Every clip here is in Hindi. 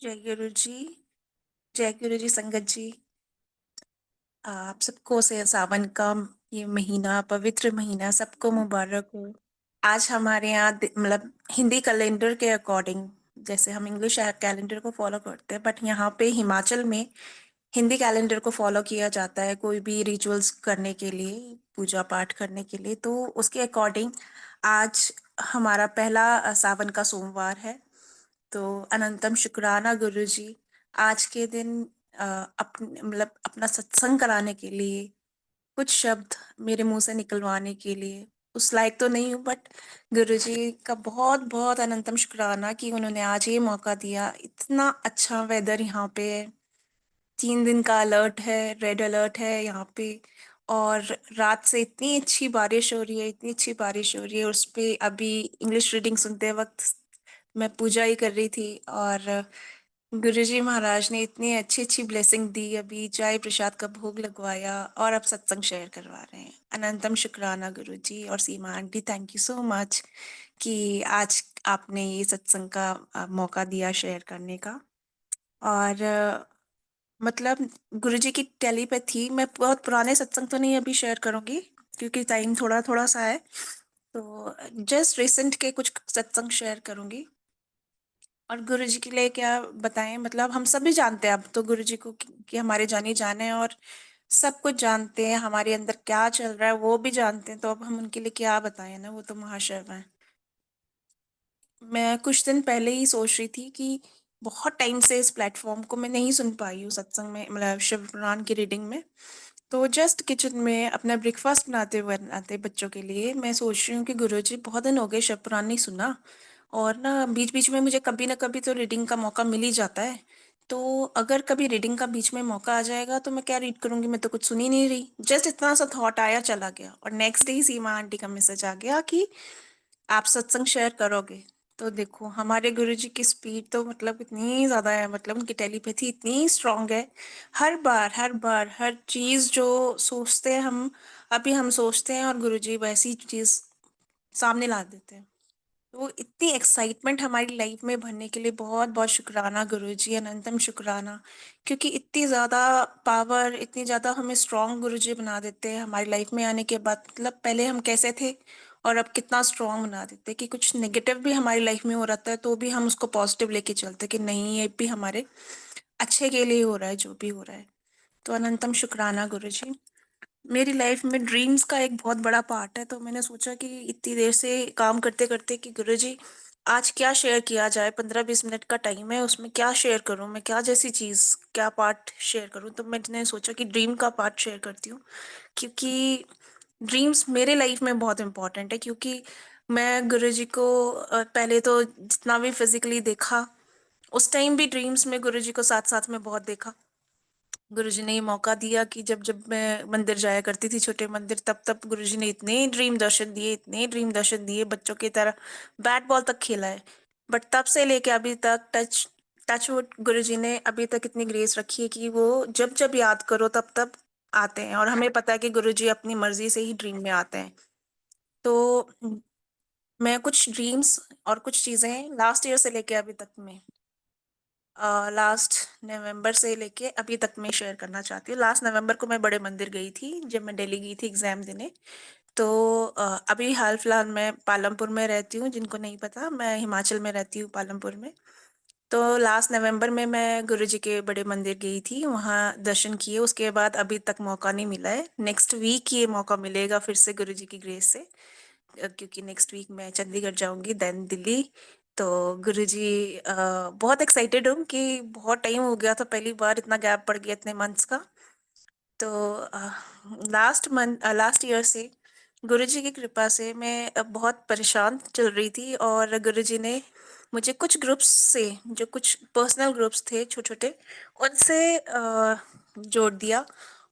जय गुरु जी। जय गुरु जी संगत जी। आप सबको से सावन का ये महीना, पवित्र महीना सबको मुबारक हो। आज हमारे यहाँ मतलब हिंदी कैलेंडर के अकॉर्डिंग, जैसे हम इंग्लिश कैलेंडर को फॉलो करते हैं, बट यहाँ पे हिमाचल में हिंदी कैलेंडर को फॉलो किया जाता है कोई भी रिचुअल्स करने के लिए, पूजा पाठ करने के लिए। तो उसके अकॉर्डिंग आज हमारा पहला सावन का सोमवार है। तो अनंतम शुक्राना गुरु जी, आज के दिन अपने मतलब अपना सत्संग कराने के लिए कुछ शब्द मेरे मुंह से निकलवाने के लिए। उस लायक तो नहीं हूँ, बट गुरु जी का बहुत बहुत अनंतम शुक्राना कि उन्होंने आज ये मौका दिया। इतना अच्छा वेदर यहाँ पे है, 3 दिन का अलर्ट है, रेड अलर्ट है यहाँ पे। और रात से इतनी अच्छी बारिश हो रही है, इतनी अच्छी बारिश हो रही है। उस पे अभी इंग्लिश रीडिंग सुनते वक्त मैं पूजा ही कर रही थी, और गुरुजी महाराज ने इतनी अच्छी अच्छी ब्लेसिंग दी। अभी चाय प्रसाद का भोग लगवाया और अब सत्संग शेयर करवा रहे हैं। अनंतम शुक्राना गुरुजी। और Seema aunty, thank you so much कि आज आपने ये सत्संग का मौका दिया शेयर करने का। और मतलब गुरुजी की टेलीपैथी, मैं बहुत पुराने सत्संग तो नहीं अभी शेयर करूंगी क्योंकि टाइम थोड़ा थोड़ा सा है। तो जस्ट रिसेंट के कुछ सत्संग शेयर करूंगी। और गुरुजी के लिए क्या बताएं, मतलब हम सभी जानते हैं अब तो गुरुजी को कि हमारे जाने जाने हैं, और सब कुछ जानते हैं, हमारे अंदर क्या चल रहा है वो भी जानते हैं। तो अब हम उनके लिए क्या बताएं ना, वो तो महाशय हैं। मैं कुछ दिन पहले ही सोच रही थी कि बहुत टाइम से इस प्लेटफॉर्म को मैं नहीं सुन पाई हूँ सत्संग में, मतलब शिव पुराण की रीडिंग में। तो जस्ट किचन में अपना ब्रेकफास्ट बनाते बच्चों के लिए मैं सोच रही हूँ कि गुरुजी बहुत दिन हो गए शिव पुराण नहीं सुना। और ना बीच बीच में मुझे कभी ना कभी तो रीडिंग का मौका मिल ही जाता है। तो अगर कभी रीडिंग का बीच में मौका आ जाएगा तो मैं क्या रीड करूंगी, मैं तो कुछ सुन ही नहीं रही। जस्ट इतना सा थॉट आया, चला गया, और नेक्स्ट डे ही सीमा आंटी का मैसेज आ गया कि आप सत्संग शेयर करोगे। तो देखो हमारे गुरुजी की स्पीड तो मतलब इतनी ज्यादा है, मतलब उनकी टेलीपैथी इतनी स्ट्रांग है। हर बार हर चीज जो सोचते हैं हम, अभी हम सोचते हैं और गुरुजी वैसी चीज सामने ला देते हैं। तो इतनी एक्साइटमेंट हमारी लाइफ में भरने के लिए बहुत बहुत शुक्राना गुरुजी, अनंतम शुक्राना। क्योंकि इतनी ज्यादा पावर, इतनी ज्यादा हमें स्ट्रांग गुरुजी बना देते हैं हमारी लाइफ में आने के बाद। मतलब पहले हम कैसे थे और अब कितना स्ट्रांग बना देते हैं कि कुछ नेगेटिव भी हमारी लाइफ में हो रहा है तो भी हम उसको पॉजिटिव लेके चलते कि नहीं, ये भी हमारे अच्छे के लिए हो रहा है जो भी हो रहा है। तो अनंतम शुक्राना गुरुजी। मेरी लाइफ में ड्रीम्स का एक बहुत बड़ा पार्ट है, तो मैंने सोचा कि इतनी देर से काम करते करते कि गुरुजी आज क्या शेयर किया जाए। 15-20 मिनट का टाइम है, उसमें क्या शेयर करूं मैं, क्या जैसी चीज, क्या पार्ट शेयर करूं। तो मैंने सोचा कि ड्रीम का पार्ट शेयर करती हूँ, क्योंकि ड्रीम्स मेरे लाइफ में बहुत इंपॉर्टेंट है। क्योंकि मैं गुरुजी को पहले तो जितना भी फिजिकली देखा, उस टाइम भी ड्रीम्स में गुरुजी को साथ साथ में बहुत देखा। गुरुजी ने ये मौका दिया कि जब जब मैं मंदिर जाया करती थी, छोटे मंदिर, तब तब गुरुजी ने इतने ड्रीम दर्शन दिए, इतने ड्रीम दर्शन दिए, बच्चों की तरह बैट बॉल तक खेला है। बट तब से लेके अभी तक टच वुड गुरुजी ने अभी तक इतनी ग्रेस रखी है कि वो जब जब याद करो तब तब आते हैं। और हमें पता है कि गुरुजी अपनी मर्जी से ही ड्रीम में आते हैं। तो मैं कुछ ड्रीम्स और कुछ चीजें लास्ट ईयर से लेके अभी तक में, लास्ट नवंबर से लेके अभी तक मैं शेयर करना चाहती हूँ। लास्ट नवंबर को मैं बड़े मंदिर गई थी, जब मैं दिल्ली गई थी एग्जाम देने। तो अभी हाल फिलहाल मैं पालमपुर में रहती हूँ, जिनको नहीं पता मैं हिमाचल में रहती हूँ, पालमपुर में। तो लास्ट नवंबर में मैं गुरुजी के बड़े मंदिर गई थी, वहाँ दर्शन किए। उसके बाद अभी तक मौका नहीं मिला है। नेक्स्ट वीक ये मौका मिलेगा फिर से गुरुजी की ग्रेस से, क्योंकि नेक्स्ट वीक मैं चंडीगढ़ जाऊंगी, देन दिल्ली। तो गुरुजी बहुत एक्साइटेड हूँ कि बहुत टाइम हो गया था, पहली बार इतना गैप पड़ गया इतने मंथ्स का। तो लास्ट ईयर से गुरुजी की कृपा से मैं बहुत परेशान चल रही थी, और गुरुजी ने मुझे कुछ ग्रुप्स से, जो कुछ पर्सनल ग्रुप्स थे छोटे छोटे, उनसे जोड़ दिया।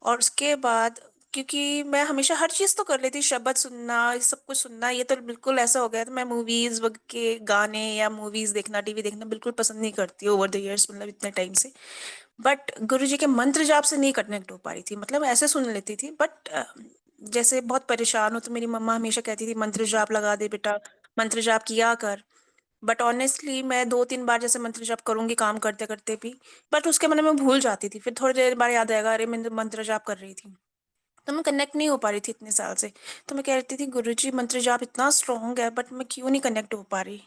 और उसके बाद, क्योंकि मैं हमेशा हर चीज तो कर लेती, शब्द सुनना, ये सब कुछ सुनना, ये तो बिल्कुल ऐसा हो गया था। मैं मूवीज के गाने या मूवीज देखना, टीवी देखना बिल्कुल पसंद नहीं करती ओवर द इयर्स, मतलब इतने टाइम से। बट गुरुजी के मंत्र जाप से नहीं कनेक्ट हो पा रही थी। मतलब ऐसे सुन लेती थी, बट जैसे बहुत परेशान हो तो मेरी मम्मा हमेशा कहती थी मंत्र जाप लगा दे बेटा, मंत्र जाप किया कर। बट ऑनेस्टली मैं 2-3 बार जैसे मंत्र जाप करूँगी काम करते-करते भी, बट उसके बाद मैं भूल जाती थी। फिर थोड़ी देर बाद याद आएगा, अरे मैं तो मंत्र जाप कर रही थी। तो मैं कनेक्ट नहीं हो पा रही थी इतने साल से। तो मैं कह रही थी गुरुजी मंत्र जाप इतना स्ट्रॉन्ग है, बट मैं क्यों नहीं कनेक्ट हो पा रही।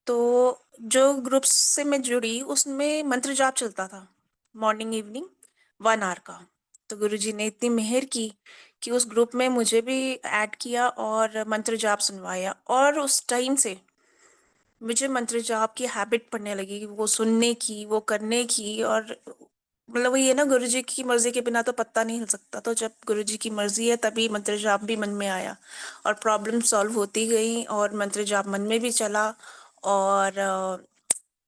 तो जो ग्रुप्स से मैं जुड़ी उसमें मंत्र जाप चलता था, मॉर्निंग इवनिंग 1 आवर का। तो गुरुजी ने इतनी मेहर की कि उस ग्रुप में मुझे भी ऐड किया और मंत्र जाप सुनवाया, और उस टाइम से मुझे मंत्र जाप की हैबिट पड़ने लगी, वो सुनने की, वो करने की। और मतलब वही है ना, गुरुजी की मर्जी के बिना तो पत्ता नहीं हिल सकता। तो जब गुरुजी की मर्जी है तभी मंत्र जाप भी मन में आया, और प्रॉब्लम सॉल्व होती गई, और मंत्र जाप मन में भी चला। और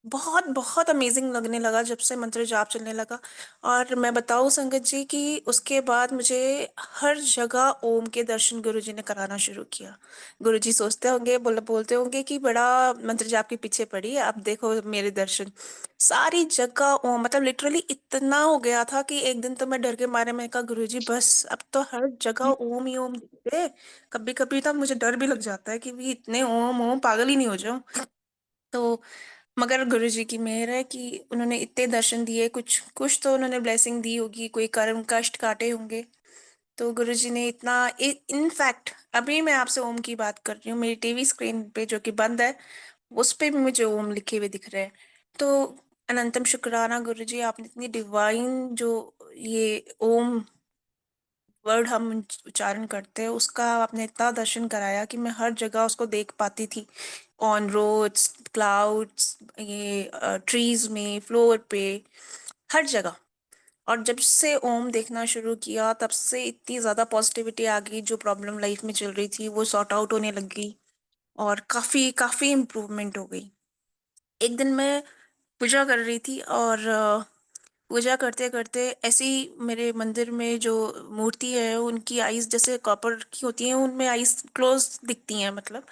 बहुत बहुत अमेजिंग लगने लगा जब से मंत्र जाप चलने लगा। और मैं बताऊं संगत जी कि उसके बाद मुझे हर जगह ओम के दर्शन गुरुजी ने कराना शुरू किया। गुरुजी सोचते होंगे, बोलते होंगे कि बड़ा मंत्र जाप के पीछे पड़ी है, अब देखो मेरे दर्शन। सारी जगह ओम, मतलब लिटरली इतना हो गया था कि एक दिन तो मैं डर के मारे मैं कहा गुरुजी बस अब तो हर जगह ओम ही ओम दिखते। कभी कभी तो मुझे डर भी लग जाता है कि भी इतने ओम ओम पागल ही नहीं हो जाऊं। तो मगर गुरुजी की मेहर है कि उन्होंने इतने दर्शन दिए, कुछ कुछ तो उन्होंने ब्लेसिंग दी होगी, कोई कर्म कष्ट काटे होंगे। तो गुरुजी ने इतना, इनफैक्ट अभी मैं आपसे ओम की बात कर रही हूँ, मेरी टीवी स्क्रीन पे जो कि बंद है उस पे भी मुझे ओम लिखे हुए दिख रहे हैं। तो अनंतम शुक्राना गुरुजी, आपने इतनी डिवाइन जो ये ओम वर्ड हम उच्चारण करते हैं उसका आपने इतना दर्शन कराया कि मैं हर जगह उसको देख पाती थी। ऑन रोड्स, क्लाउड्स, ये ट्रीज में, फ्लोर पे, हर जगह। और जब से ओम देखना शुरू किया तब से इतनी ज्यादा पॉजिटिविटी आ गई, जो प्रॉब्लम लाइफ में चल रही थी वो सॉर्ट आउट होने लग गई, और काफी काफी इम्प्रूवमेंट हो गई। एक दिन मैं पूजा कर रही थी, और पूजा करते करते ऐसे ही मेरे मंदिर में जो मूर्ति है उनकी आईज जैसे कॉपर की होती हैं, उनमें आईज क्लोज दिखती हैं, मतलब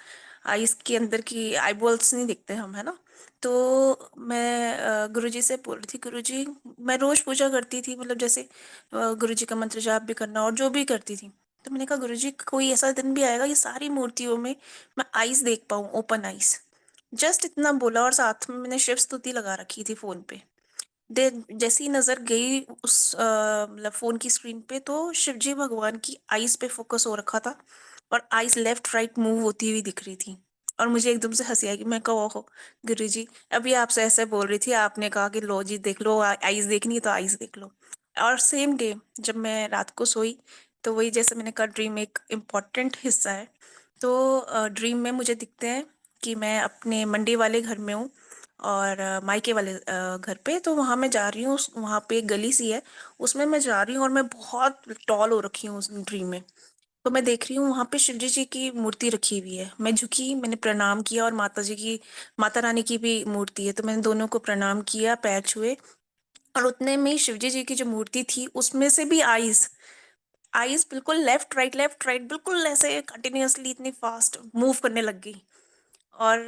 आईज के अंदर की आईबॉल्स नहीं दिखते हम, है ना। तो मैं गुरुजी से बोल रही थी, गुरुजी मैं रोज पूजा करती थी, मतलब जैसे गुरुजी का मंत्र जाप भी करना और जो भी करती थी। तो मैंने कहा गुरुजी कोई ऐसा दिन भी आएगा ये सारी मूर्तियों में मैं आईज देख पाऊँ, ओपन आईज। जस्ट इतना बोला, और साथ में मैंने शिव स्तुति लगा रखी थी फोन पे। दे जैसी नजर गई उस मतलब फोन की स्क्रीन पे, तो शिवजी भगवान की आईज पे फोकस हो रखा था, और आईज लेफ्ट राइट मूव होती हुई दिख रही थी। और मुझे एकदम से हंसी आई कि मैं कहा ओहो गुरुजी, अभी आपसे ऐसे बोल रही थी, आपने कहा कि लो जी देख लो, आईज देखनी है तो आईज देख लो। और सेम डे जब मैं रात को सोई, तो वही जैसे मैंने कहा ड्रीम एक इम्पॉर्टेंट हिस्सा है। तो ड्रीम में मुझे दिखते हैं कि मैं अपने मंडी वाले घर में हूँ, और मायके वाले घर पे। तो वहां मैं जा रही हूँ, वहां पे एक गली सी है, उसमें मैं जा रही हूँ, और मैं बहुत टॉल हो रखी हूँ उस ड्रीम में। तो मैं देख रही हूँ वहां पे शिवजी जी की मूर्ति रखी हुई है, मैं झुकी, मैंने प्रणाम किया, और माता जी की, माता रानी की भी मूर्ति है, तो मैंने दोनों को प्रणाम किया, पैर छुए। और उतने में शिवजी जी की जो मूर्ति थी उसमें से भी आईज, आईज बिल्कुल लेफ्ट राइट बिल्कुल ऐसे कंटिन्यूअसली इतनी फास्ट मूव करने लग गई। और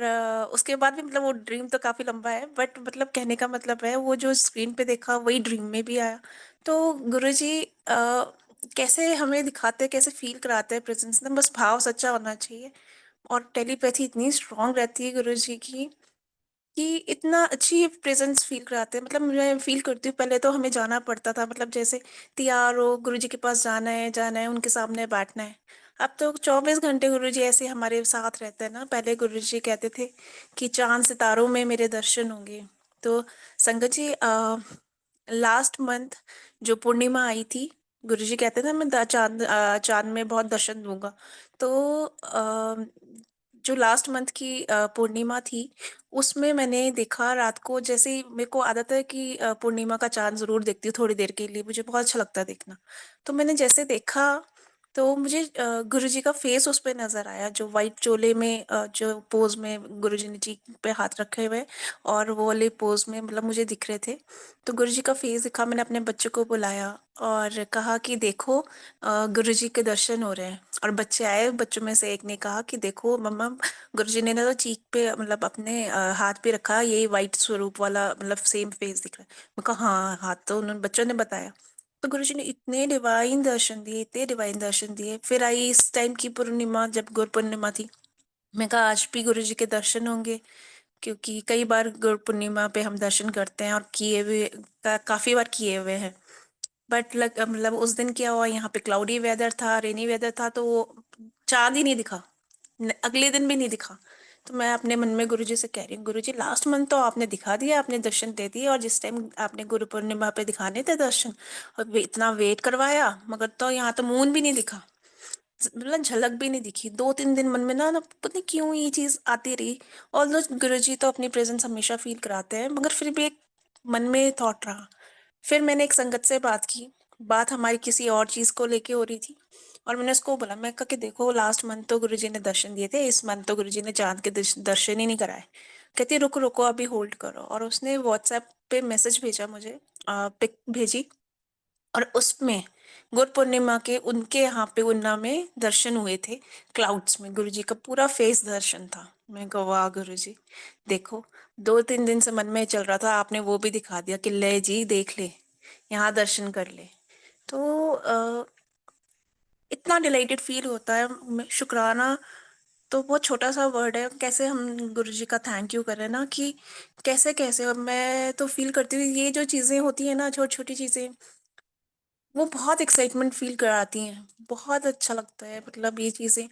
उसके बाद भी मतलब वो ड्रीम तो काफी लंबा है, बट मतलब कहने का मतलब है वो जो स्क्रीन पे देखा वही ड्रीम में भी आया। तो गुरुजी कैसे हमें दिखाते हैं, कैसे फील कराते हैं प्रेजेंस में, बस भाव सच्चा होना चाहिए। और टेलीपैथी इतनी स्ट्रांग रहती है गुरुजी की कि इतना अच्छी प्रेजेंस फील कराते हैं। मतलब मैं फील करती हूँ, पहले तो हमें जाना पड़ता था, मतलब जैसे तैयार हो गुरुजी के पास जाना है उनके सामने बैठना है। अब तो 24 घंटे गुरुजी ऐसे हमारे साथ रहते हैं ना। पहले गुरुजी कहते थे कि चांद सितारों में मेरे दर्शन होंगे। तो संगत जी लास्ट मंथ जो पूर्णिमा आई थी, गुरुजी कहते थे मैं चांद में बहुत दर्शन दूंगा। तो जो लास्ट मंथ की पूर्णिमा थी उसमें मैंने देखा रात को, जैसे ही मेरे को आदत है कि पूर्णिमा का चांद जरूर देखती हूँ थोड़ी देर के लिए, मुझे बहुत अच्छा लगता है देखना। तो मैंने जैसे देखा तो मुझे गुरुजी का फेस उस पे नजर आया, जो वाइट चोले में जो पोज में गुरुजी ने चीक पे हाथ रखे हुए, और वो वाले पोज में मतलब मुझे दिख रहे थे। तो गुरुजी का फेस दिखा, मैंने अपने बच्चों को बुलाया और कहा कि देखो गुरुजी के दर्शन हो रहे हैं। और बच्चे आए, बच्चों में से एक ने कहा कि देखो मम्मा, गुरुजी ने ना तो चीक पे मतलब अपने हाथ पे रखा, यही वाइट स्वरूप वाला मतलब सेम फेस दिख रहा है। मैं कहा हाँ, हाथ तो उन्होंने बच्चों ने बताया। तो गुरुजी ने इतने डिवाइन दर्शन दिए, इतने डिवाइन दर्शन दिए। फिर आई इस टाइम की पूर्णिमा, जब गुरु पूर्णिमा थी, मैं कहा आज भी गुरुजी के दर्शन होंगे। क्योंकि कई बार गुरु पूर्णिमा पे हम दर्शन करते हैं और किए हुए काफी बार किए हुए हैं। बट मतलब उस दिन क्या हुआ, यहाँ पे क्लाउडी वेदर था, रेनी वेदर था, तो वो चांद ही नहीं दिखा। अगले दिन भी नहीं दिखा। तो मैं अपने मन में गुरुजी से कह रही हूँ, गुरुजी लास्ट मंथ तो आपने दिखा दिया, आपने दर्शन दे दिए, और जिस टाइम आपने गुरु पूर्णिमा पे दिखाने थे दर्शन, और इतना वेट करवाया, मगर तो यहाँ तो मून भी नहीं दिखा। मतलब झलक भी नहीं दिखी। 2-3 दिन मन में ना पता नहीं क्यों ये चीज आती रही। ऑल्दो गुरुजी तो अपनी प्रेजेंस हमेशा फील कराते हैं, मगर फिर भी एक मन में थॉट रहा। फिर मैंने एक संगत से बात की। बात हमारी किसी और चीज को लेके हो रही थी। और मैंने उसको बोला, मैं कहा कि देखो लास्ट मंथ तो गुरुजी ने दर्शन दिए थे, इस मंथ तो गुरुजी ने चांद के दर्शन ही नहीं कराए। कहती रुको रुको अभी होल्ड करो, और उसने व्हाट्सएप पे मैसेज भेजा मुझे, पिक भेजी। और उसमें गुरु पूर्णिमा के उनके यहाँ पे उन्ना में दर्शन हुए थे। क्लाउड्स में गुरुजी का पूरा फेस दर्शन था। मैं कहा वाह गुरुजी, देखो 2-3 दिन से मन में चल रहा था, आपने वो भी दिखा दिया कि ले जी देख ले, यहाँ दर्शन कर ले। तो इतना डिलाइटेड फील होता है। शुक्राना तो बहुत छोटा सा वर्ड है, कैसे हम गुरुजी का थैंक यू करें ना, कि कैसे कैसे। और मैं तो फील करती हूँ ये जो चीजें होती है ना, छोटी छोटी चीजें, वो बहुत एक्साइटमेंट फील कराती हैं। बहुत अच्छा लगता है, मतलब ये चीजें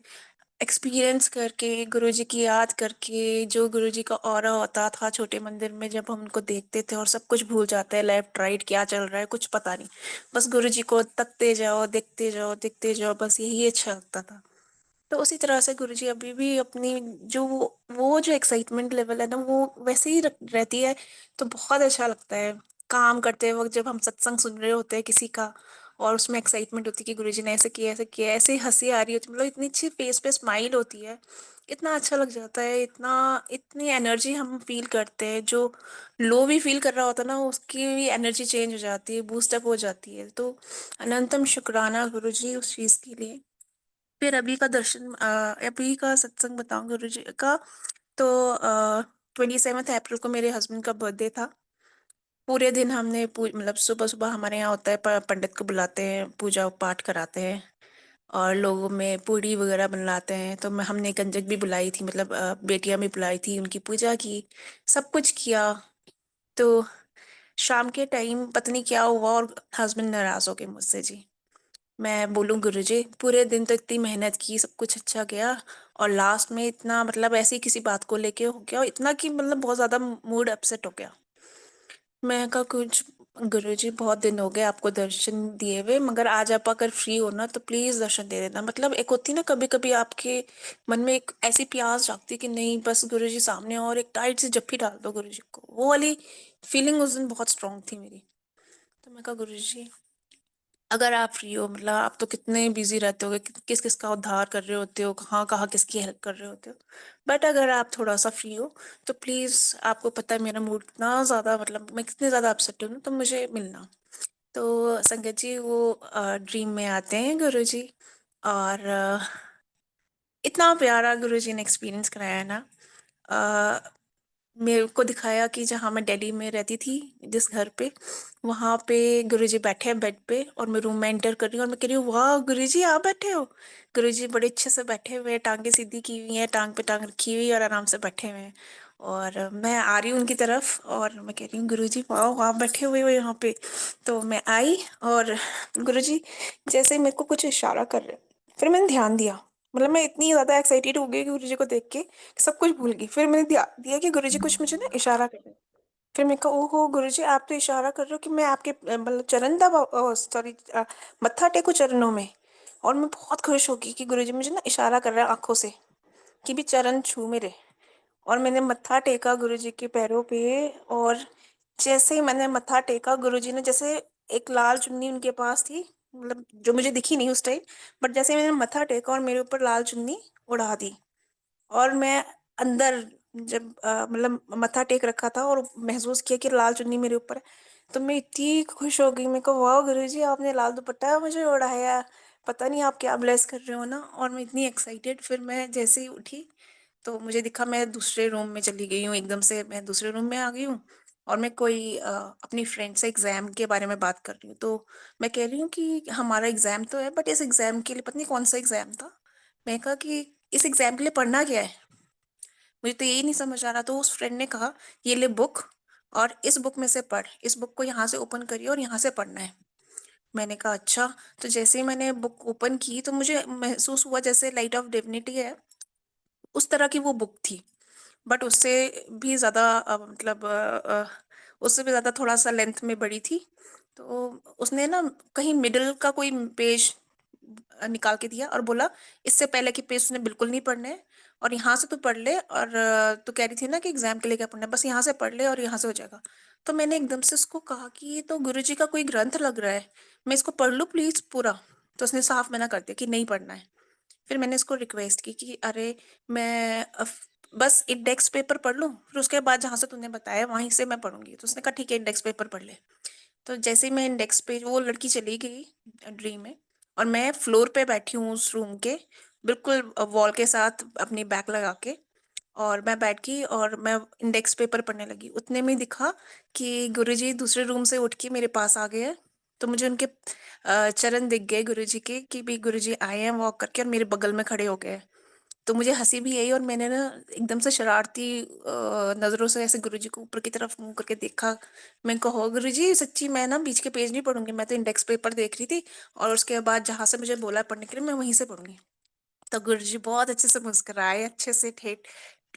एक्सपीरियंस करके, गुरुजी की याद करके। जो गुरुजी का ऑरा होता था छोटे मंदिर में, जब हम उनको देखते थे और सब कुछ भूल जाते हैं, लेफ्ट राइट क्या चल रहा है कुछ पता नहीं, बस गुरुजी को तकते जाओ, देखते जाओ, देखते जाओ, बस यही अच्छा लगता था। तो उसी तरह से गुरुजी अभी भी अपनी जो वो जो एक्साइटमेंट लेवल है ना, वो वैसे ही रहती है। तो बहुत अच्छा लगता है काम करते वक्त, जब हम सत्संग सुन रहे होते हैं किसी का, और उसमें एक्साइटमेंट होती है कि गुरुजी ने ऐसे किया, ऐसे किया, ऐसे ही हंसी आ रही होती है, मतलब इतनी अच्छी फेस पे स्माइल होती है। इतना अच्छा लग जाता है, इतना इतनी एनर्जी हम फील करते हैं। जो लो भी फील कर रहा होता है ना, उसकी भी एनर्जी चेंज हो जाती है, बूस्टअप हो जाती है। तो अनंतम शुक्राना गुरुजी उस चीज के लिए। फिर अभी का सत्संग बताऊं गुरु जी का। तो 27 अप्रैल को मेरे हस्बैंड का बर्थडे था। पूरे दिन हमने मतलब सुबह सुबह हमारे यहाँ होता है, पंडित को बुलाते हैं, पूजा पाठ कराते हैं, और लोगों में पूड़ी वगैरह बनवाते हैं। तो हमने कंजक भी बुलाई थी, मतलब बेटियां भी बुलाई थी, उनकी पूजा की, सब कुछ किया। तो शाम के टाइम पता नहीं क्या हुआ, और हस्बैंड नाराज हो गए मुझसे जी। मैं बोलूं गुरुजी, पूरे दिन तो इतनी मेहनत की, सब कुछ अच्छा गया, और लास्ट में इतना, मतलब ऐसे ही किसी बात को लेके हो गया, और इतना कि मतलब बहुत ज्यादा मूड अपसेट हो गया। मैं कहा कुछ गुरुजी, बहुत दिन हो गए आपको दर्शन दिए हुए, मगर आज आप अगर फ्री हो ना तो प्लीज दर्शन दे देना। मतलब एक होती ना, कभी कभी आपके मन में एक ऐसी प्यास जागती कि नहीं बस गुरुजी सामने, और एक टाइट सी जप्पी डाल दो गुरुजी को, वो वाली फीलिंग उस दिन बहुत स्ट्रांग थी मेरी। तो मैं कहा गुरुजी, अगर आप फ्री हो, मतलब आप तो कितने बिजी रहते होगे, किस किस का उद्धार कर रहे होते हो, कहाँ कहाँ किसकी हेल्प कर रहे होते हो, बट अगर आप थोड़ा सा फ्री हो तो प्लीज, आपको पता है मेरा मूड कितना ज्यादा, मतलब मैं कितनी ज्यादा अपसेट हूँ, तो मुझे मिलना। तो संगत जी वो ड्रीम में आते हैं गुरु जी, और इतना प्यारा गुरु जी ने एक्सपीरियंस कराया ना। मेरे को दिखाया कि जहाँ मैं दिल्ली में रहती थी, जिस घर पे, वहां पे गुरुजी बैठे हैं बेड पे, और मैं रूम में एंटर कर रही हूँ, और मैं कह रही हूँ वाह गुरुजी आप बैठे हो। गुरुजी बड़े अच्छे से बैठे हुए हैं, टांगे सीधी की हुई हैं, टांग पे टांग रखी हुई है, और आराम से बैठे हुए हैं। और मैं आ रही हूँ उनकी तरफ, और मैं कह रही हूँ गुरुजी वाह आप बैठे हुए हो यहाँ पे। तो मैं आई, और गुरुजी जैसे मेरे को कुछ इशारा कर रहे, फिर मैंने ध्यान दिया। मतलब मैं इतनी ज्यादा एक्साइटेड हो गई गुरुजी को देख के, सब कुछ भूल गई। फिर मैंने दिया कि गुरुजी कुछ मुझे ना इशारा कर रहे हैं। फिर मैं कहा ओहो गुरुजी, आप तो इशारा कर रहे हो कि मैं आपके मतलब चरण दबा, सॉरी, मत्था टेकू चरणों में। और मैं बहुत खुश हो गई कि गुरुजी मुझे ना इशारा कर रहे हैं आंखों से, कि भी चरण छू मेरे। और मैंने मत्था टेका गुरुजी के पैरों पे। और जैसे ही मैंने मत्था टेका, गुरुजी ने जैसे, एक लाल चुन्नी उनके पास थी, मतलब जो मुझे दिखी नहीं उस टाइम, बट जैसे ही मैंने मत्था टेका और मेरे ऊपर लाल चुन्नी उड़ा दी। और मैं अंदर, जब मतलब मत्था टेक रखा था और महसूस किया कि लाल चुन्नी मेरे ऊपर है, तो मैं इतनी खुश हो गई। मेरे को वाह गुरुजी आपने लाल दुपट्टा मुझे ओढ़ाया, पता नहीं आप क्या ब्लेस कर रहे हो ना। और मैं इतनी एक्साइटेड, फिर मैं जैसे ही उठी तो मुझे दिखा मैं दूसरे रूम में चली गई हूँ, एकदम से मैं दूसरे रूम में आ गई हूँ। और मैं कोई अपनी फ्रेंड से एग्जाम के बारे में बात कर रही हूँ। तो मैं कह रही हूँ कि हमारा एग्जाम तो है, बट इस एग्जाम के लिए पता नहीं कौन सा एग्जाम था। मैं कहा कि इस एग्जाम के लिए पढ़ना क्या है। मुझे तो यही नहीं समझ आ रहा। तो उस फ्रेंड ने कहा, ये ले बुक और इस बुक में से पढ़, इस बुक को यहाँ से ओपन करिए और यहाँ से पढ़ना है। मैंने कहा अच्छा। तो जैसे ही मैंने बुक ओपन की तो मुझे महसूस हुआ जैसे लाइट ऑफ डिविनिटी है, उस तरह की वो बुक थी। बट उससे भी ज़्यादा उससे भी ज़्यादा थोड़ा सा लेंथ में बड़ी थी। तो उसने ना कहीं मिडिल का कोई पेज निकाल के दिया और बोला, इससे पहले के पेज उसने बिल्कुल नहीं पढ़ने हैं, और यहाँ से तू पढ़ ले। और तो कह रही थी ना कि एग्जाम के लिए क्या पढ़ना है, बस यहाँ से पढ़ ले और यहाँ से हो जाएगा। तो मैंने एकदम से उसको कहा कि ये तो गुरुजी का कोई ग्रंथ लग रहा है, मैं इसको पढ़ लूँ प्लीज पूरा। तो उसने साफ मना कर दिया कि नहीं पढ़ना है। फिर मैंने इसको रिक्वेस्ट की कि अरे मैं बस इंडेक्स पेपर पढ़ लूँ, फिर उसके बाद जहाँ से तूने बताया वहीं से मैं पढ़ूंगी। तो उसने कहा ठीक है, इंडेक्स पेपर पढ़ ले। तो जैसे ही मैं इंडेक्स पे, वो लड़की चली गई ड्रीम में, और मैं फ्लोर पे बैठी हूँ उस रूम के बिल्कुल वॉल के साथ अपनी बैक लगा के। और मैं बैठ गई और मैं इंडेक्स पेपर पढ़ने लगी। उतने में ही दिखा कि गुरुजी दूसरे रूम से उठ के मेरे पास आ गए हैं। तो मुझे उनके चरण दिख गए गुरुजी के, कि भी गुरुजी आए हैं वॉक करके और मेरे बगल में खड़े हो गए हैं। तो मुझे हंसी भी आई और मैंने ना एकदम से शरारती नजरों से ऐसे गुरुजी को ऊपर की तरफ मुंह करके देखा। मैं कहा गुरुजी सच्ची मैं ना बीच के पेज नहीं पढ़ूंगी, मैं तो इंडेक्स पेपर देख रही थी, और उसके बाद जहां से मुझे बोला पढ़ने के लिए मैं वहीं से पढ़ूंगी। तो गुरुजी बहुत अच्छे से मुस्कुराए, अच्छे से ठेठ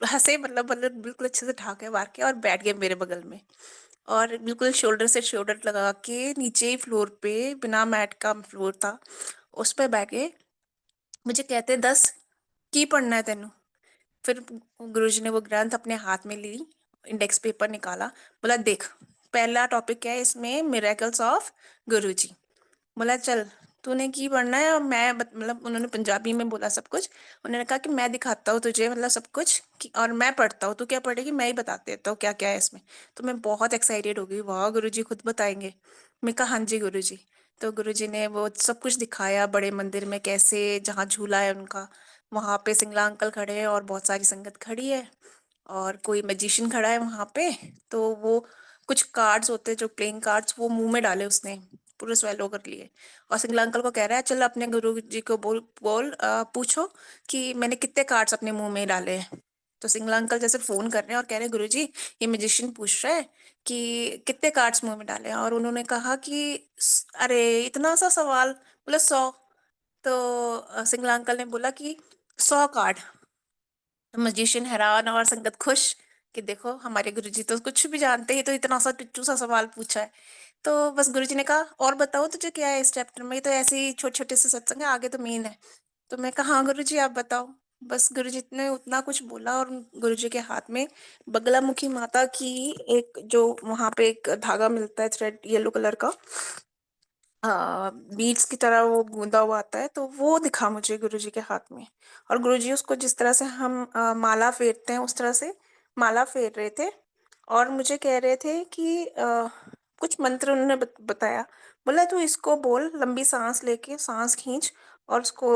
हंसे, मतलब बिल्कुल अच्छे से ठाके मार के और बैठ गए मेरे बगल में। और बिल्कुल शोल्डर से शोल्डर लगा के नीचे ही फ्लोर पे, बिना मैट का फ्लोर था, उस पे बैठ गए। मुझे कहते 10 की पढ़ना है तेनू। फिर गुरुजी ने वो ग्रंथ अपने हाथ में ली, इंडेक्स पेपर निकाला, बोला देख पहला टॉपिक क्या है इसमें, मिरेकल्स ऑफ गुरुजी। बोला चल तूने की पढ़ना है। और मैं मतलब उन्होंने पंजाबी में बोला सब कुछ। उन्होंने कहा कि मैं दिखाता हूँ तुझे मतलब सब कुछ और मैं पढ़ता हूँ, तू क्या पढ़ेगी मैं ही बता देता हूँ क्या क्या है इसमें। तो मैं बहुत एक्साइटेड हो गई, वाह गुरुजी खुद बताएंगे। मैं कहा हाँ जी गुरुजी। तो गुरुजी ने वो सब कुछ दिखाया, बड़े मंदिर में कैसे, जहाँ झूला है उनका वहां पे सिंगला अंकल खड़े हैं और बहुत सारी संगत खड़ी है, और कोई मैजिशियन खड़ा है वहां पे। तो वो कुछ कार्ड्स होते हैं जो प्लेइंग कार्ड्स, वो मुंह में डाले उसने, पूरे स्वेलो कर लिए। और सिंगला अंकल को कह रहा है चल अपने गुरु जी को बोल बोल पूछो कि मैंने कितने कार्ड्स अपने मुंह में डाले हैं। तो सिंगला अंकल जैसे फोन कर रहे हैं और कह रहे हैं गुरु जी ये मैजिशियन पूछ रहा है कि कितने कार्ड्स मुंह में डाले हैं। और उन्होंने कहा कि अरे इतना सा सवाल, बोले 100। तो सिंगला अंकल ने बोला कि 100 कार्ड। मैजिशियन हैरान और संगत खुश कि देखो हमारे गुरुजी तो कुछ भी जानते हैं, तो इतना सा टुच्चू सा सवाल पूछा है। तो बस गुरुजी ने कहा और बताओ तुझे क्या है इस चैप्टर में, ये तो ऐसे ही छोटे छोटे से सत्संग है, आगे तो मेन है। तो मैं कहा हाँ गुरुजी आप बताओ। बस गुरुजी ने उतना कुछ बोला, और गुरुजी के हाथ में बगलामुखी माता की एक, जो वहां पे एक धागा मिलता है थ्रेड येलो कलर का, बीड्स की तरह वो गूंदा हुआ आता है, तो वो दिखा मुझे गुरुजी के हाथ में। और गुरुजी उसको जिस तरह से हम माला फेरते हैं उस तरह से माला फेर रहे थे। और मुझे कह रहे थे कि कुछ मंत्र उन्होंने बताया। बोला तू इसको बोल, लंबी सांस लेके सांस खींच और उसको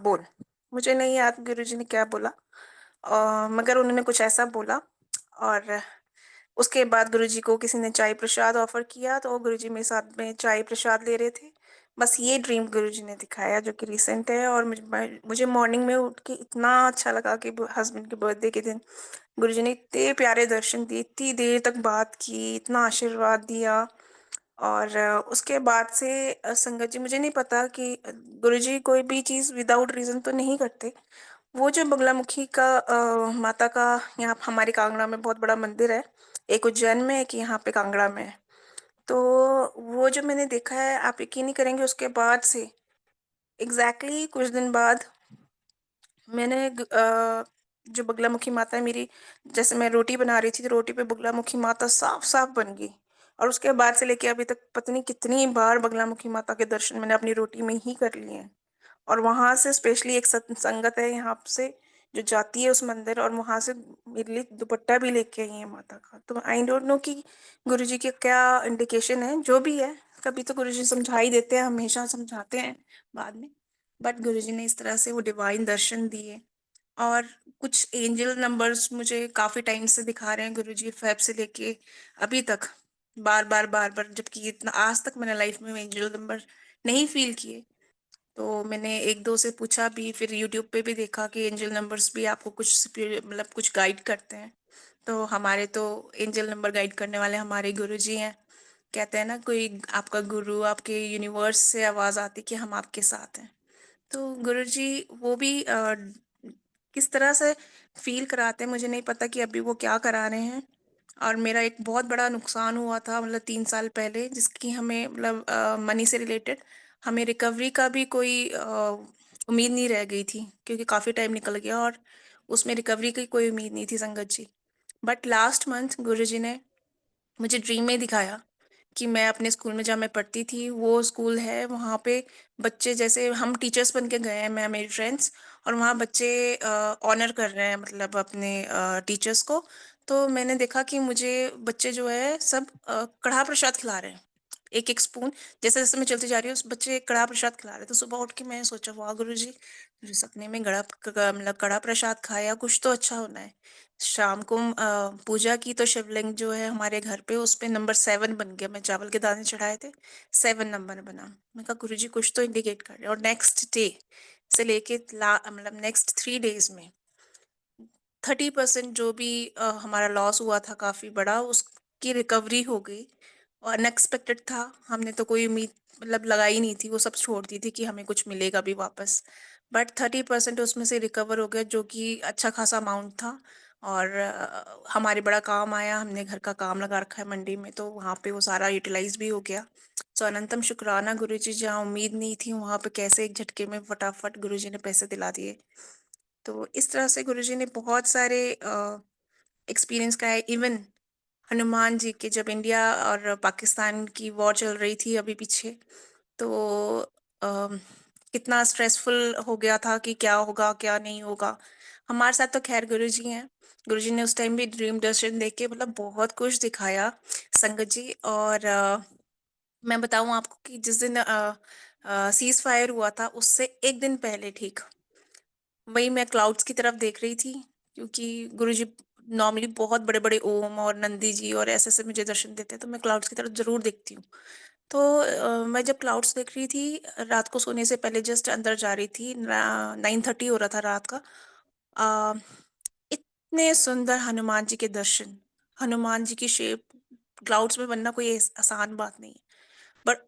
बोल। मुझे नहीं याद गुरुजी ने क्या बोला, मगर उन्होंने कुछ ऐसा बोला। और उसके बाद गुरुजी को किसी ने चाय प्रसाद ऑफर किया, तो गुरुजी मेरे साथ में चाय प्रसाद ले रहे थे। बस ये ड्रीम गुरुजी ने दिखाया जो कि रिसेंट है। और मुझे मॉर्निंग में उठ के इतना अच्छा लगा कि हस्बैंड के बर्थडे के दिन गुरुजी ने इतने प्यारे दर्शन दिए, इतनी देर तक बात की, इतना आशीर्वाद दिया। और उसके बाद से संगत जी मुझे नहीं पता कि गुरुजी कोई भी चीज विदाउट रीजन तो नहीं करते। वो जो बगलामुखी का माता का, यहाँ हमारे कांगड़ा में बहुत बड़ा मंदिर है, एक उज्जैन में एक यहाँ पे कांगड़ा में है। तो वो जो मैंने देखा है, आप यकीन नहीं करेंगे, उसके बाद से कुछ दिन बाद मैंने जो बगलामुखी माता है मेरी, जैसे मैं रोटी बना रही थी तो रोटी पे बगलामुखी माता साफ साफ बन गई। और उसके बाद से लेके अभी तक पता नहीं कितनी बार बगलामुखी माता के दर्शन मैंने अपनी रोटी में ही कर लिए हैं। और वहां से स्पेशली एक संगत है यहाँ से जो जाती है उस मंदिर, और वहां से मेरे लिए दुपट्टा भी लेके आई है माता का। तो आई डोंट नो कि गुरुजी के क्या इंडिकेशन है, जो भी है। कभी तो गुरुजी समझा ही देते हैं, हमेशा समझाते हैं बाद में। बट गुरुजी ने इस तरह से वो डिवाइन दर्शन दिए। और कुछ एंजल नंबर्स मुझे काफी टाइम से दिखा रहे हैं गुरुजी, फेब से लेके अभी तक, बार बार बार बार, जबकि इतना आज तक मैंने लाइफ में एंजल नंबर नहीं फील किए। तो मैंने 1-2 से पूछा भी, फिर यूट्यूब पे भी देखा कि एंजल नंबर्स भी आपको कुछ मतलब कुछ गाइड करते हैं। तो हमारे तो एंजल नंबर गाइड करने वाले हमारे गुरुजी हैं। कहते हैं ना, कोई आपका गुरु, आपके यूनिवर्स से आवाज़ आती कि हम आपके साथ हैं। तो गुरुजी वो भी किस तरह से फ़ील कराते हैं मुझे नहीं पता कि अभी वो क्या करा रहे हैं। और मेरा एक बहुत बड़ा नुकसान हुआ था मतलब 3 साल पहले, जिसकी हमें मतलब मनी से रिलेटेड हमें रिकवरी का भी कोई उम्मीद नहीं रह गई थी, क्योंकि काफ़ी टाइम निकल गया और उसमें रिकवरी की कोई उम्मीद नहीं थी संगत जी। बट लास्ट मंथ गुरुजी ने मुझे ड्रीम में दिखाया कि मैं अपने स्कूल में जहाँ मैं पढ़ती थी, वो स्कूल है, वहाँ पे बच्चे, जैसे हम टीचर्स बन के गए हैं, मैं मेरी फ्रेंड्स, और वहाँ बच्चे ऑनर कर रहे हैं मतलब अपने टीचर्स को। तो मैंने देखा कि मुझे बच्चे जो है सब कढ़ा प्रसाद खिला रहे हैं, एक एक स्पून। जैसे जैसे मैं चलती जा रही हूँ, उस बच्चे कढ़ा प्रसाद खिला रहे। तो सुबह उठ के मैंने सोचा, वाह गुरु जी, सपने में मतलब कढ़ा प्रसाद खाया, कुछ तो अच्छा होना है। शाम को पूजा की, तो शिवलिंग जो है हमारे घर पे, उस पे नंबर 7 बन गया। मैं चावल के दाने चढ़ाए थे, 7 नंबर बना। मैं कहा गुरुजी कुछ तो इंडिकेट कर रहे हैं। और नेक्स्ट डे से लेके मतलब नेक्स्ट 3 डेज में 30% जो भी हमारा लॉस हुआ था काफी बड़ा, उसकी रिकवरी हो गई। और अनएक्सपेक्टेड था, हमने तो कोई उम्मीद मतलब लगाई नहीं थी, वो सब छोड़ दी थी कि हमें कुछ मिलेगा भी वापस। बट 30% उसमें से रिकवर हो गया, जो कि अच्छा खासा अमाउंट था। और हमारे बड़ा काम आया, हमने घर का काम लगा रखा है मंडी में, तो वहाँ पे वो सारा यूटिलाइज भी हो गया। सो अनंतम शुक्राना गुरुजी, जहाँ उम्मीद नहीं थी वहाँ पे कैसे एक झटके में फटाफट गुरुजी ने पैसे दिला दिए। तो इस तरह से गुरुजी ने बहुत सारे एक्सपीरियंस कराए। इवन हनुमान जी के, जब इंडिया और पाकिस्तान की वॉर चल रही थी अभी पीछे, तो अम, कितना स्ट्रेसफुल हो गया था कि क्या होगा क्या नहीं होगा। हमारे साथ तो खैर गुरुजी हैं। गुरुजी ने उस टाइम भी ड्रीम दर्शन देख के मतलब बहुत कुछ दिखाया संगत जी। और मैं बताऊं आपको कि जिस दिन सीज फायर हुआ था, उससे एक दिन पहले ठीक वही मैं क्लाउड्स की तरफ देख रही थी, क्योंकि गुरुजी नॉर्मली बहुत बड़े बड़े ओम और नंदी जी और ऐसे ऐसे मुझे दर्शन देते हैं, तो मैं क्लाउड्स की तरफ जरूर देखती हूँ। तो मैं जब क्लाउड्स देख रही थी, रात को सोने से पहले जस्ट अंदर जा रही थी, 9:30 हो रहा था रात का। अ, इतने सुंदर हनुमान जी के दर्शन, हनुमान जी की शेप क्लाउड्स में बनना कोई आसान बात नहीं है। बट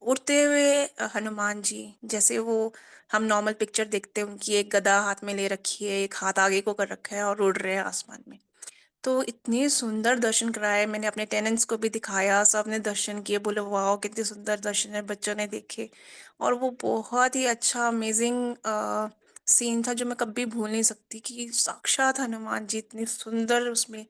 उड़ते हुए हनुमान जी, जैसे वो हम नॉर्मल पिक्चर देखते हैं, उनकी एक गदा हाथ में ले रखी है, एक हाथ आगे को कर रखा है और उड़ रहे हैं आसमान में। तो इतने सुंदर दर्शन कराए, मैंने अपने टेनेंट्स को भी दिखाया, सबने दर्शन किए, बोले वाह कितने सुंदर दर्शन है, बच्चों ने देखे। और वो बहुत ही अच्छा अमेजिंग सीन था, जो मैं कभी भूल नहीं सकती, कि साक्षात हनुमान जी इतनी सुंदर उसमें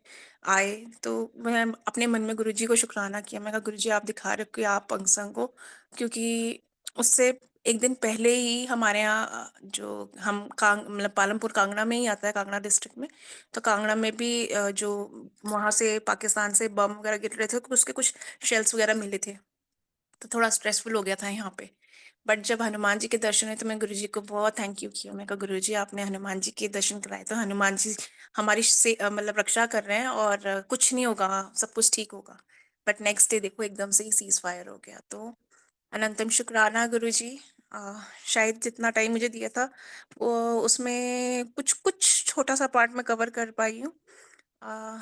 आए। तो मैं अपने मन में गुरुजी को शुक्राना किया, मैं कहा गुरुजी आप दिखा रहे हो कि आप अंगसंग हो। क्योंकि उससे एक दिन पहले ही हमारे यहाँ जो हम मतलब पालमपुर कांगड़ा में ही आता है, कांगड़ा डिस्ट्रिक्ट में। तो कांगड़ा में भी जो वहां से पाकिस्तान से बम वगैरह गिर रहे थे, तो उसके कुछ शेल्स वगैरह मिले थे। तो थोड़ा स्ट्रेसफुल हो गया था यहाँ पे। बट जब हनुमान जी के दर्शन हुए, तो मैं गुरुजी को बहुत थैंक यू किया। मैं कहा गुरुजी आपने हनुमान जी के दर्शन कराए, तो हनुमान जी हमारी से मतलब रक्षा कर रहे हैं, और कुछ नहीं होगा, सब कुछ ठीक होगा। बट नेक्स्ट डे देखो एकदम से ही सीज फायर हो गया। तो अनंतम शुक्राना गुरुजी। शायद जितना टाइम मुझे दिया था, वो उसमें कुछ कुछ छोटा सा पार्ट में कवर कर पाई हूँ। आ,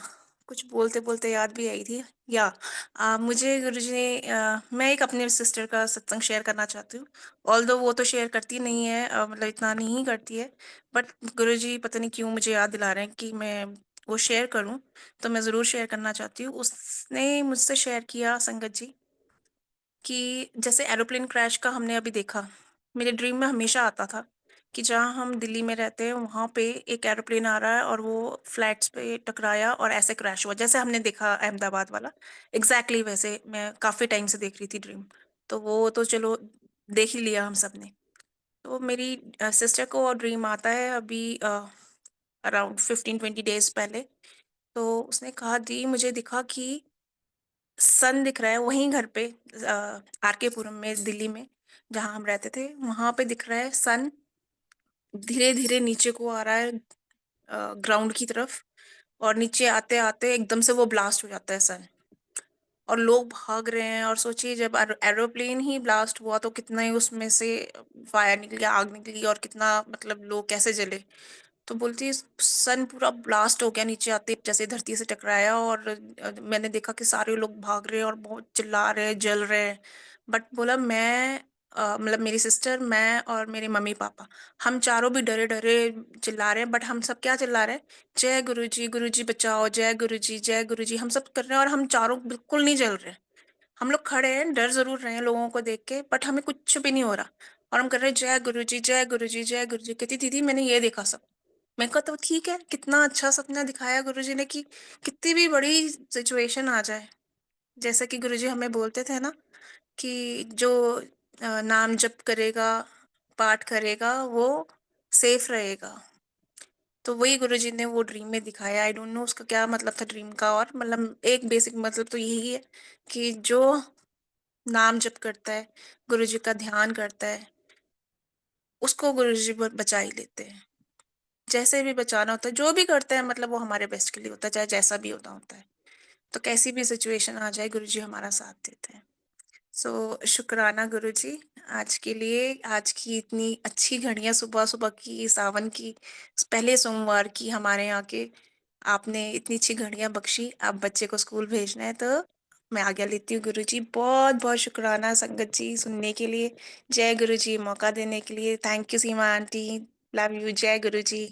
कुछ बोलते बोलते याद भी आई थी। या मुझे गुरुजी ने मैं एक अपने सिस्टर का सत्संग शेयर करना चाहती हूँ। ऑल्दो वो तो शेयर करती नहीं है, मतलब इतना नहीं करती है। बट गुरुजी पता नहीं क्यों मुझे याद दिला रहे हैं कि मैं वो शेयर करूं। तो मैं जरूर शेयर करना चाहती हूँ। उसने मुझसे शेयर किया संगत जी, कि जैसे एरोप्लेन क्रैश का हमने अभी देखा, मेरे ड्रीम में हमेशा आता था कि जहाँ हम दिल्ली में रहते हैं, वहां पे एक एरोप्लेन आ रहा है और वो फ्लैट्स पे टकराया और ऐसे क्रैश हुआ, जैसे हमने देखा अहमदाबाद वाला। एग्जैक्टली वैसे मैं काफी टाइम से देख रही थी ड्रीम। तो वो तो चलो देख ही लिया हम सब ने। तो मेरी सिस्टर को ड्रीम आता है अभी अराउंड 15-20 डेज पहले। तो उसने कहा दी मुझे दिखा कि सन दिख रहा है वहीं घर पे, आरके पुरम में दिल्ली में जहाँ हम रहते थे, वहां पे दिख रहा है सन धीरे धीरे नीचे को आ रहा है ग्राउंड की तरफ। और नीचे आते आते एकदम से वो ब्लास्ट हो जाता है सन, और लोग भाग रहे हैं। और सोचिए जब एरोप्लेन ही ब्लास्ट हुआ, तो कितना ही उसमें से फायर निकली, आग निकली और कितना मतलब लोग कैसे जले। तो बोलती है सन पूरा ब्लास्ट हो गया नीचे आते ही, जैसे धरती से टकराया, और मैंने देखा कि सारे लोग भाग रहे हैं और बहुत चिल्ला रहे हैं, जल रहे हैं। बट बोला मैं मतलब मेरी सिस्टर, मैं और मेरे मम्मी पापा, हम चारों भी डरे डरे चिल्ला रहे हैं। बट हम सब क्या चिल्ला रहे हैं, जय गुरु जी बचाओ, जय गुरु जी, जय गुरु जी, हम सब कर रहे हैं। और हम चारों बिल्कुल नहीं जल रहे। हम लोग खड़े हैं, डर जरूर रहे हैं लोगों को देख के, बट हमें कुछ भी नहीं हो रहा। और हम कर रहे हैं जय गुरु जी, जय गुरु जी, जय गुरु जी। कहती दीदी मैंने ये देखा सब। मैं कहा तो ठीक है, कितना अच्छा सपना दिखाया गुरु जी ने कि कितनी भी बड़ी सिचुएशन आ जाए, जैसा कि गुरु जी हमें बोलते थे ना कि जो नाम जप करेगा, पाठ करेगा, वो सेफ रहेगा। तो वही गुरुजी ने वो ड्रीम में दिखाया। आई डोंट नो उसका क्या मतलब था ड्रीम का, और मतलब एक बेसिक मतलब तो यही है कि जो नाम जप करता है, गुरुजी का ध्यान करता है, उसको गुरुजी बचा ही लेते हैं। जैसे भी बचाना होता है, जो भी करते हैं, मतलब वो हमारे बेस्ट के लिए होता है, चाहे जैसा भी होता है। तो कैसी भी सिचुएशन आ जाए, गुरुजी हमारा साथ देते हैं। सो शुक्राना गुरुजी, आज के लिए, आज की इतनी अच्छी घड़ियां, सुबह सुबह की, सावन की पहले सोमवार की हमारे यहाँ के, आपने इतनी अच्छी घड़ियां बख्शी। आप बच्चे को स्कूल भेजना है तो मैं आज्ञा लेती हूँ गुरुजी। बहुत बहुत शुक्राना संगत जी, सुनने के लिए। जय गुरुजी, मौका देने के लिए। Thank you Seema aunty. Love you. जय गुरुजी।